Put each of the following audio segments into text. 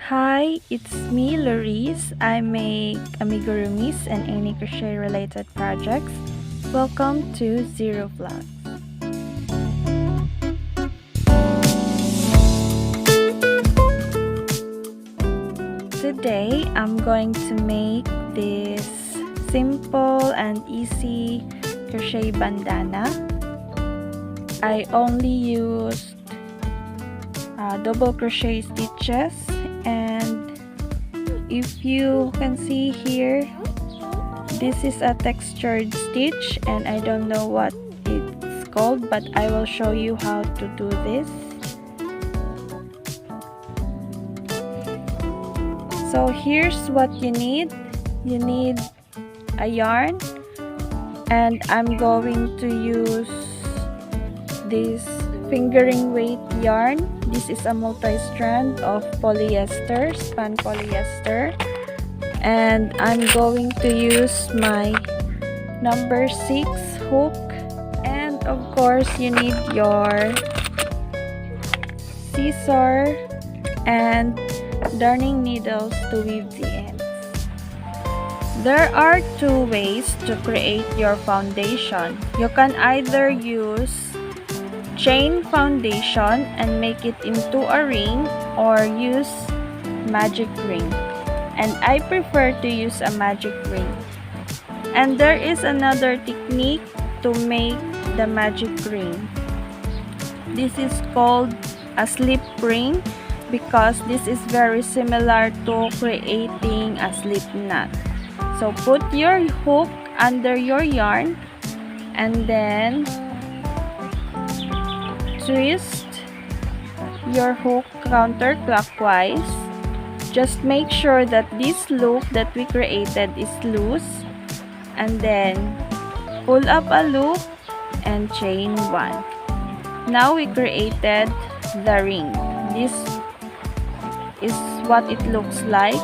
Hi, it's me, Laurice. I make amigurumis and any crochet related projects. Welcome to Ziru Vlogz. Today, I'm going to make this simple and easy crochet bandana. I only used double crochet stitches, and if you can see here, this is a textured stitch and I don't know what it's called, but I will show you how to do this. So here's what you need a yarn, and I'm going to use this fingering weight yarn. This is a multi-strand of polyester, span polyester, and I'm going to use my number 6 hook, and of course you need your scissor and darning needles to weave the ends. There are two ways to create your foundation. You can either use chain foundation and make it into a ring, or use magic ring, and I prefer to use a magic ring. And there is another technique to make the magic ring. This is called a slip ring because this is very similar to creating a slip knot. So put your hook under your yarn and then twist your hook counterclockwise. Just make sure that this loop that we created is loose, and then pull up a loop and chain one. Now we created the ring. This is what it looks like,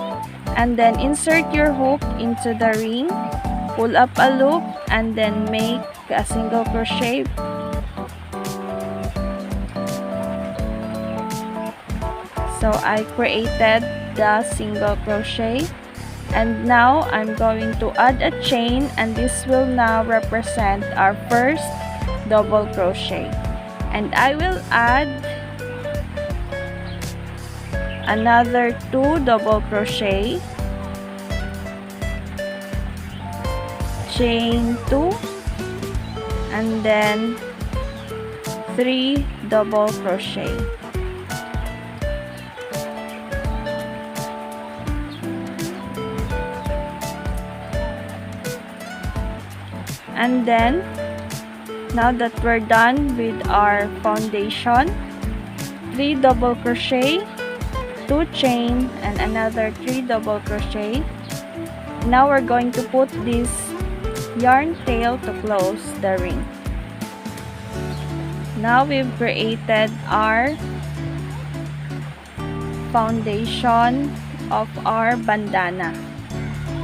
and then insert your hook into the ring, pull up a loop, and then make a single crochet. So I created the single crochet, and now I'm going to add a chain, and this will now represent our first double crochet. And I will add another 2 double crochet, chain 2, and then 3 double crochet. And then, now that we're done with our foundation, 3 double crochet, 2 chain, and another 3 double crochet. Now we're going to put this yarn tail to close the ring. Now we've created our foundation of our bandana.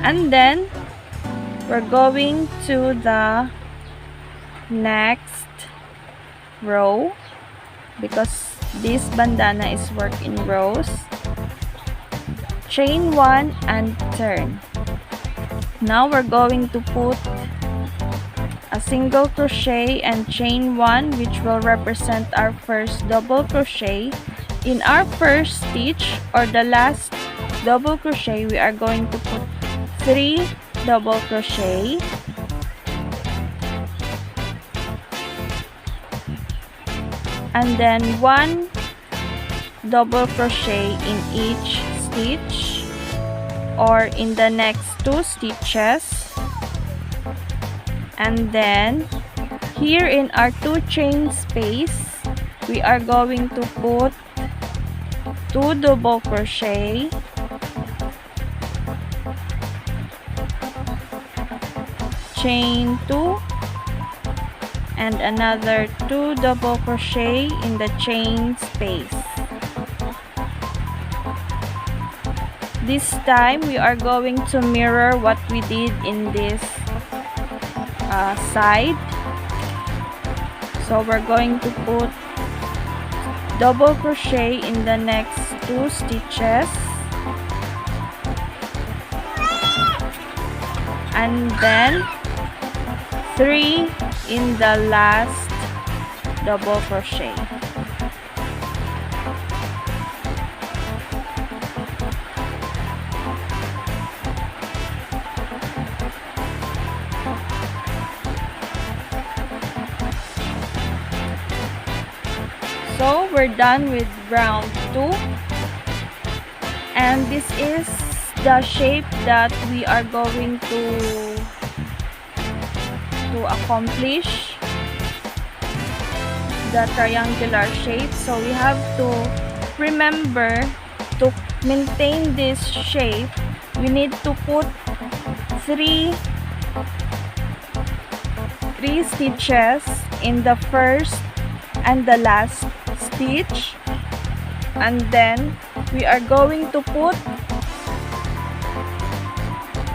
And then we're going to the next row because this bandana is worked in rows. Chain 1 and turn. Now we're going to put a single crochet and chain 1, which will represent our first double crochet. In our first stitch or the last double crochet, we are going to put 3 double crochet, and then 1 double crochet in each stitch or in the next 2 stitches. And then here in our 2 chain space, we are going to put 2 double crochet, chain 2, and another 2 double crochet in the chain space. This time we are going to mirror what we did in this side. So we're going to put double crochet in the next 2 stitches, and then 3 in the last double crochet. So we're done with round 2, and this is the shape that we are going to accomplish, the triangular shape. So we have to remember to maintain this shape. We need to put 3 stitches in the first and the last stitch, and then we are going to put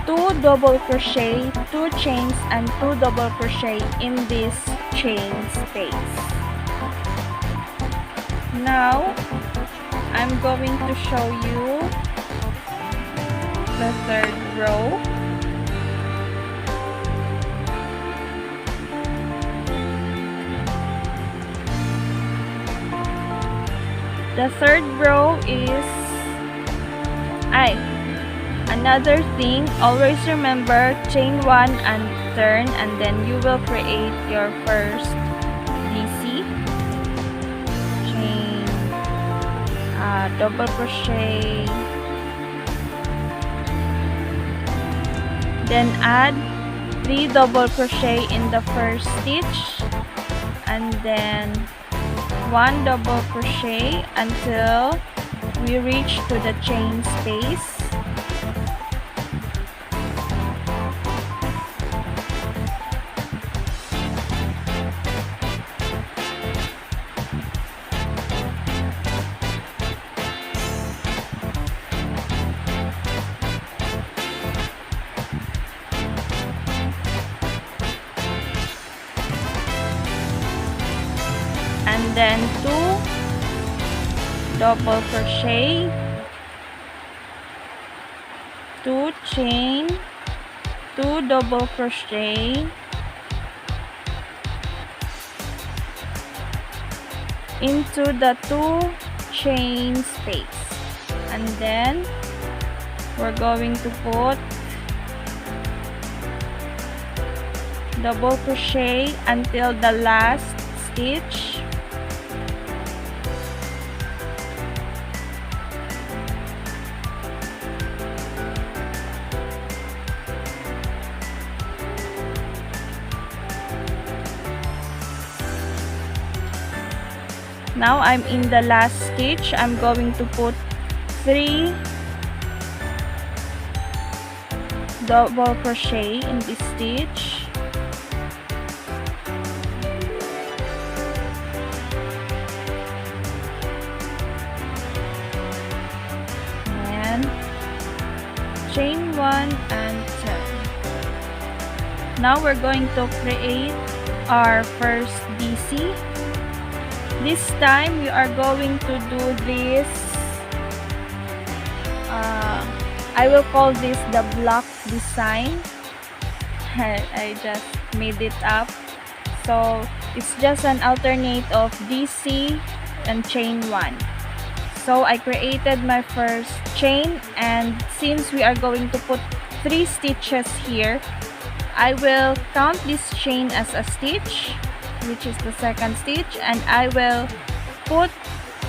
2 double crochet, 2 chains, and 2 double crochet in this chain space. Now I'm going to show you the third row. The third row is another thing, always remember chain 1 and turn, and then you will create your first DC, chain, double crochet, then add 3 double crochet in the first stitch, and then 1 double crochet until we reach to the chain space. And then 2 double crochet, 2 chain, 2 double crochet into the 2 chain space, and then we're going to put double crochet until the last stitch. Now I'm in the last stitch. I'm going to put 3 double crochet in this stitch. And chain 1 and turn. Now we're going to create our first DC. This time we are going to do this, I will call this the block design. I just made it up. So it's just an alternate of DC and chain 1. So I created my first chain, and since we are going to put 3 stitches here, I will count this chain as a stitch, which is the second stitch, and I will put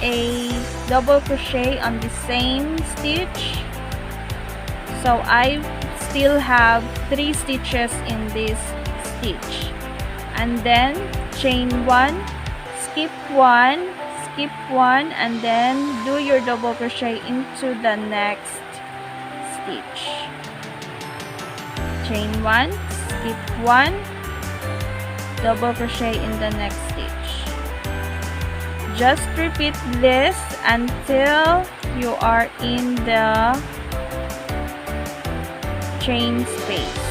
a double crochet on the same stitch. So I still have 3 stitches in this stitch, and then chain 1, skip 1, skip 1, and then do your double crochet into the next stitch. Chain 1, skip 1, double crochet in the next stitch. Just repeat this until you are in the chain space.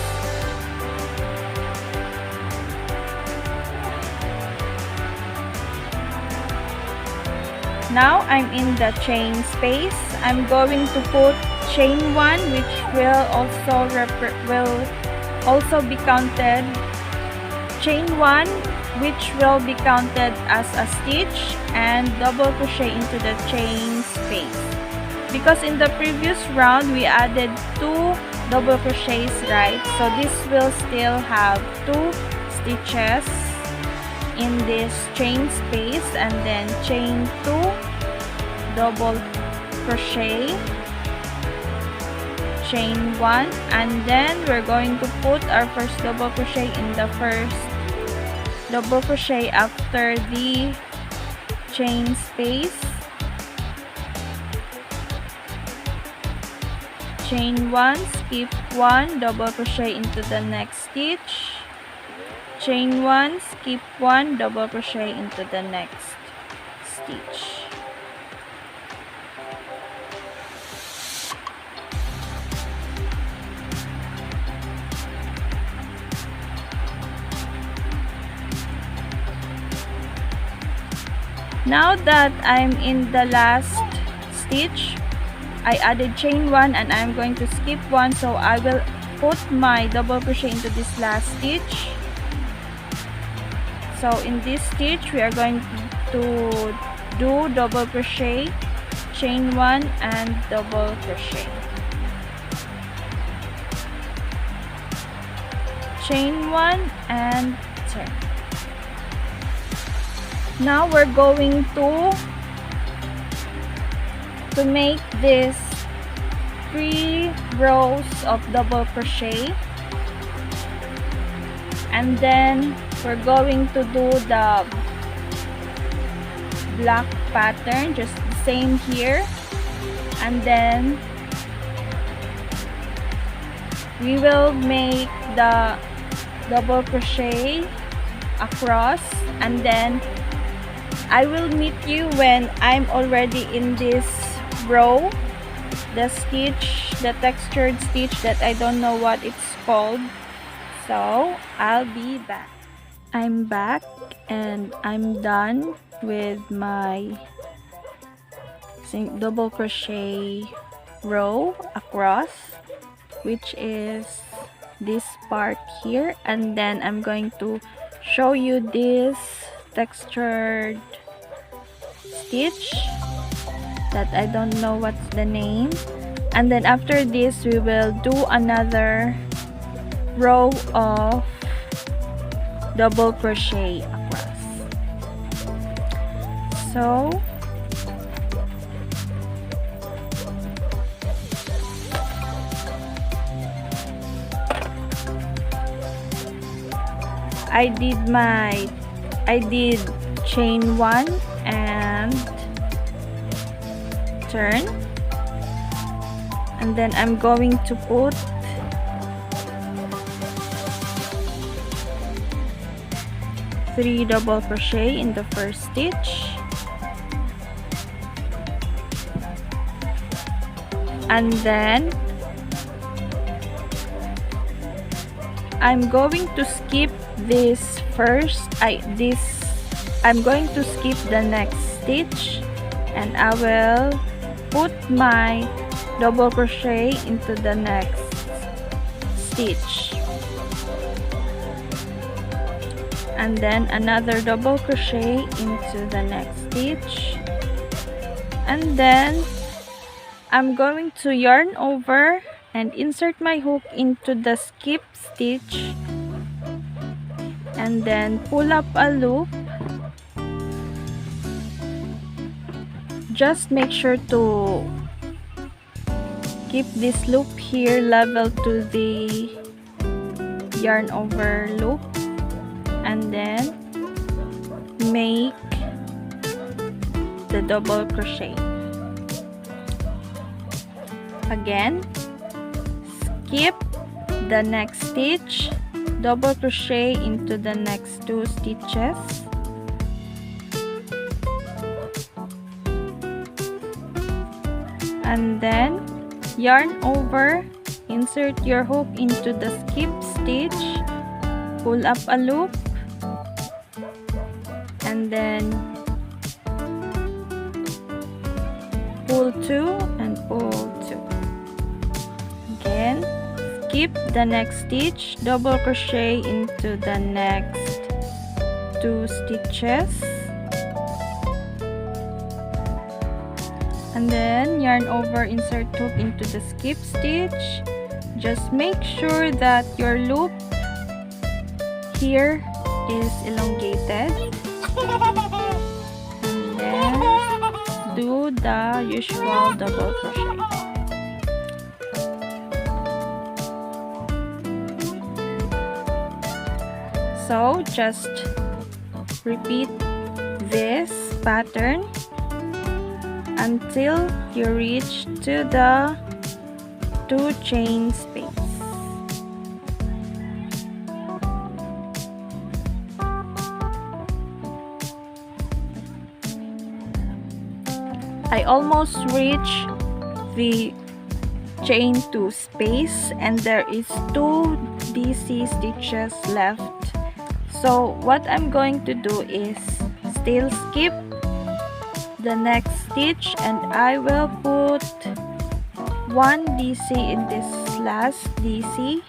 Now I'm in the chain space. I'm going to put chain 1, which will also be counted, chain 1 which will be counted as a stitch, and double crochet into the chain space. Because in the previous round we added 2 double crochets, right? So this will still have 2 stitches in this chain space, and then chain 2, double crochet, chain 1, and then we're going to put our first double crochet in the first double crochet after the chain space, chain 1, skip 1, double crochet into the next stitch, chain 1, skip 1, double crochet into the next stitch. Now that I'm in the last stitch, I added chain 1 and I'm going to skip 1, so I will put my double crochet into this last stitch. So in this stitch we are going to do double crochet, chain 1 and double crochet, chain 1 and turn. Now we're going to make this 3 rows of double crochet, and then we're going to do the black pattern, just the same here, and then we will make the double crochet across, and then I will meet you when I'm already in this row, the stitch, the textured stitch that I don't know what it's called. So I'll be back. I'm back and I'm done with my double crochet row across, which is this part here, and then I'm going to show you this textured stitch that I don't know what's the name, and then after this we will do another row of double crochet across. So I did chain 1 and turn, and then I'm going to put 3 double crochet in the first stitch, and then I'm going to skip this first, I'm going to skip the next stitch, and I will put my double crochet into the next stitch, and then another double crochet into the next stitch, and then I'm going to yarn over and insert my hook into the skip stitch, and then pull up a loop. Just make sure to keep this loop here level to the yarn over loop, and then make the double crochet. Again, skip the next stitch, double crochet into the next 2 stitches, and then yarn over, insert your hook into the skip stitch, pull up a loop, and then pull 2 and pull 2. Again, skip the next stitch, double crochet into the next 2 stitches, and then yarn over, insert hook into the skip stitch. Just make sure that your loop here is elongated, and then do the usual double crochet. So just repeat this pattern until you reach to the 2 chain space. I almost reached the chain 2 space, and there is 2 DC stitches left. So what I'm going to do is still skip the next stitch, and I will put 1 DC in this last DC,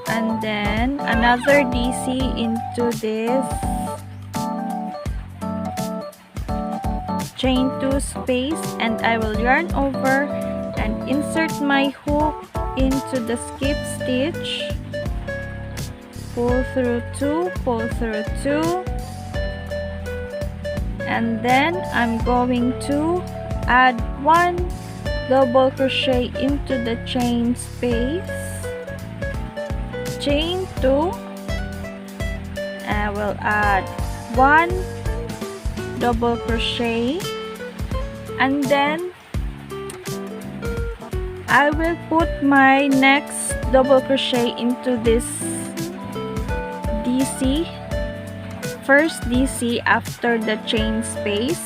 and then another DC into this chain 2 space, and I will yarn over and insert my hook into the skip stitch, pull through 2, pull through 2, and then I'm going to add 1 double crochet into the chain space, chain 2, I will add 1 double crochet, and then I will put my next double crochet into this DC, first DC after the chain space,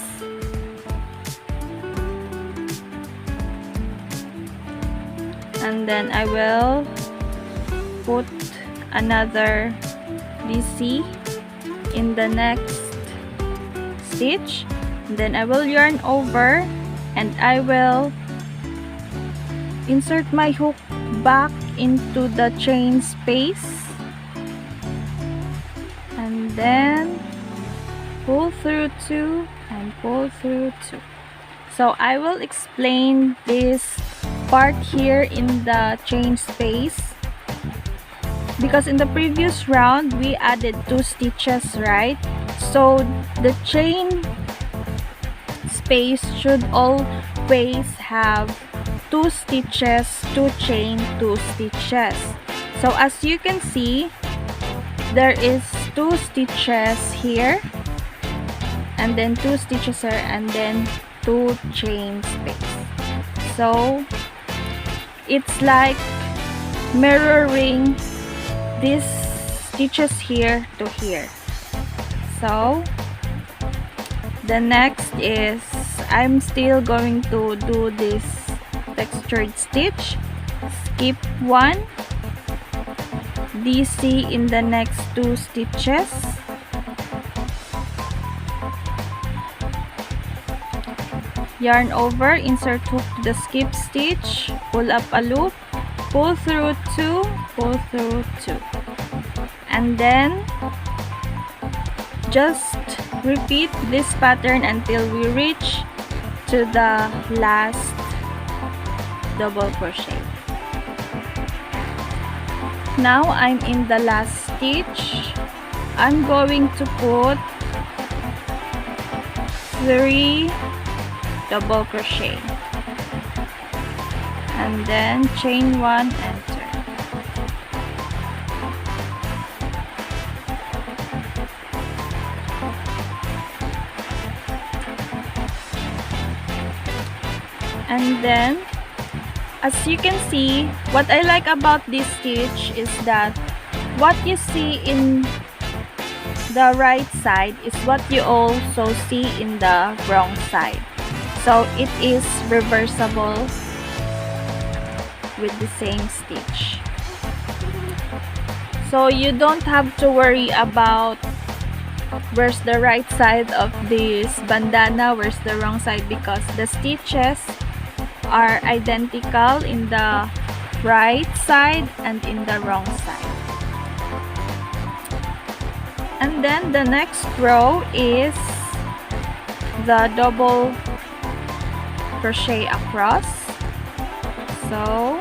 and then I will put another DC in the next stitch, and then I will yarn over and I will insert my hook back into the chain space, and then pull through 2 and pull through 2. So I will explain this part here in the chain space, because in the previous round we added 2 stitches, right? So the chain space should always have 2 stitches, 2 chain, 2 stitches. So as you can see, there is 2 stitches here, and then 2 stitches here, and then 2 chain space. So it's like mirroring these stitches here to here. So the next is, I'm still going to do this textured stitch, skip 1 DC in the next 2 stitches, yarn over, insert hook to the skip stitch, pull up a loop, pull through 2, pull through 2, and then just repeat this pattern until we reach to the last double crochet. Now I'm in the last stitch. I'm going to put 3 double crochet, and then chain 1 and turn. And then, as you can see, what I like about this stitch is that what you see in the right side is what you also see in the wrong side. So it is reversible with the same stitch. So you don't have to worry about where's the right side of this bandana, where's the wrong side, because the stitches are identical in the right side and in the wrong side. And then the next row is the double crochet across. So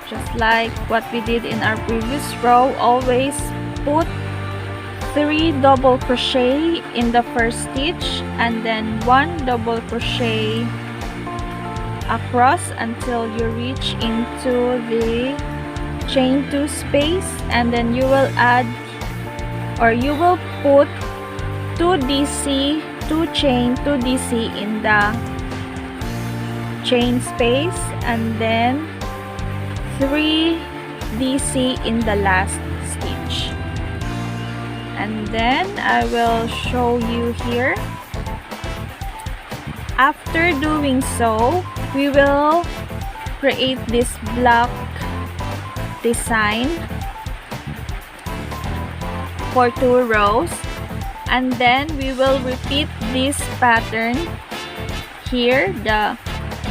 just like what we did in our previous row, always put 3 double crochet in the first stitch and then 1 double crochet across until you reach into the chain 2 space, and then you will add, or you will put 2 DC, 2 chain 2 DC in the chain space, and then 3 DC in the last stitch. And then I will show you here. After doing so, we will create this block design for 2 rows, and then we will repeat this pattern here, the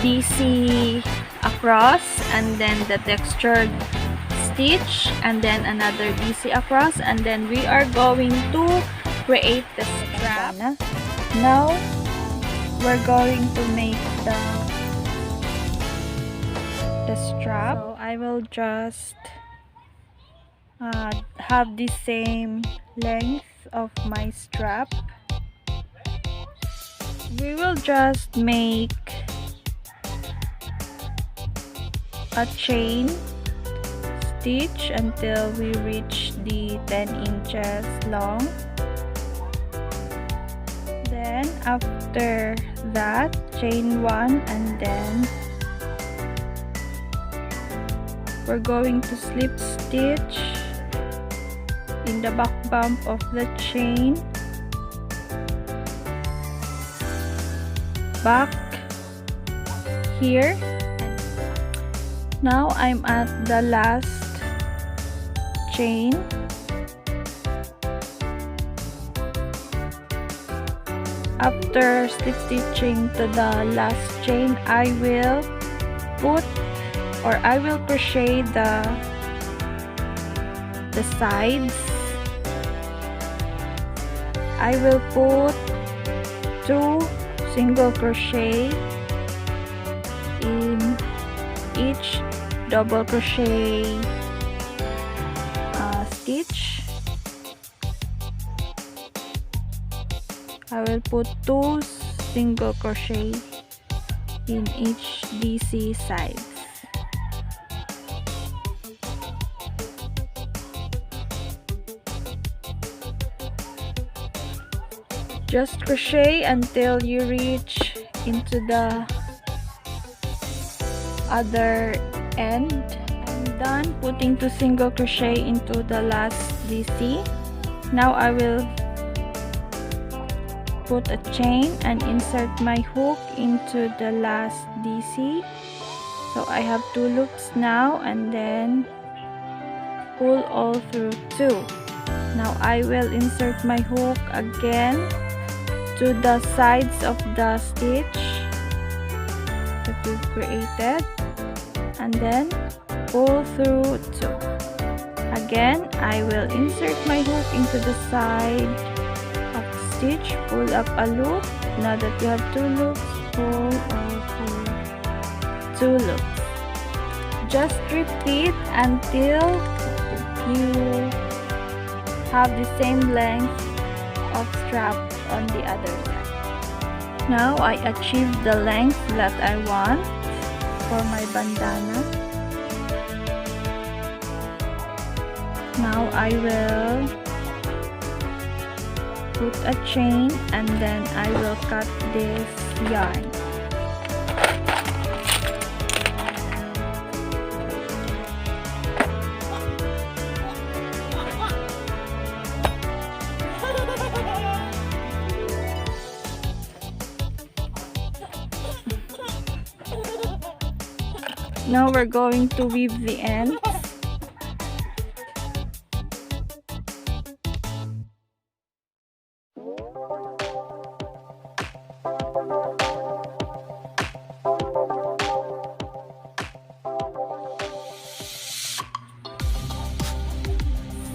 DC across and then the textured stitch and then another DC across, and then we are going to create the strap. Now we're going to make the strap. So I will just have the same length of my strap. We will just make a chain stitch until we reach the 10 inches long. Then after that, chain 1, and then we're going to slip stitch in the back bump of the chain, back here. Now I'm at the last chain. After slip stitching to the last chain, I will put, or I will crochet the sides. I will put 2 single crochet in each double crochet stitch. I will put 2 single crochet in each DC sides. Just crochet until you reach into the other end. I'm done putting 2 single crochet into the last DC. Now I will put a chain and insert my hook into the last DC. So I have 2 loops now, and then pull all through 2. Now I will insert my hook again to the sides of the stitch that we've created, and then pull through 2. Again, I will insert my hook into the side of the stitch, pull up a loop. Now that you have 2 loops, pull all through 2 loops. Just repeat until you have the same length of strap on the other side. Now I achieved the length that I want for my bandana. Now I will put a chain, and then I will cut this yarn. Now we're going to weave the ends.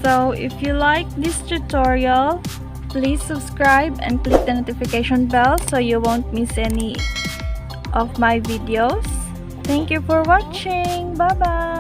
So if you like this tutorial, please subscribe and click the notification bell so you won't miss any of my videos. Thank you for watching. Bye bye.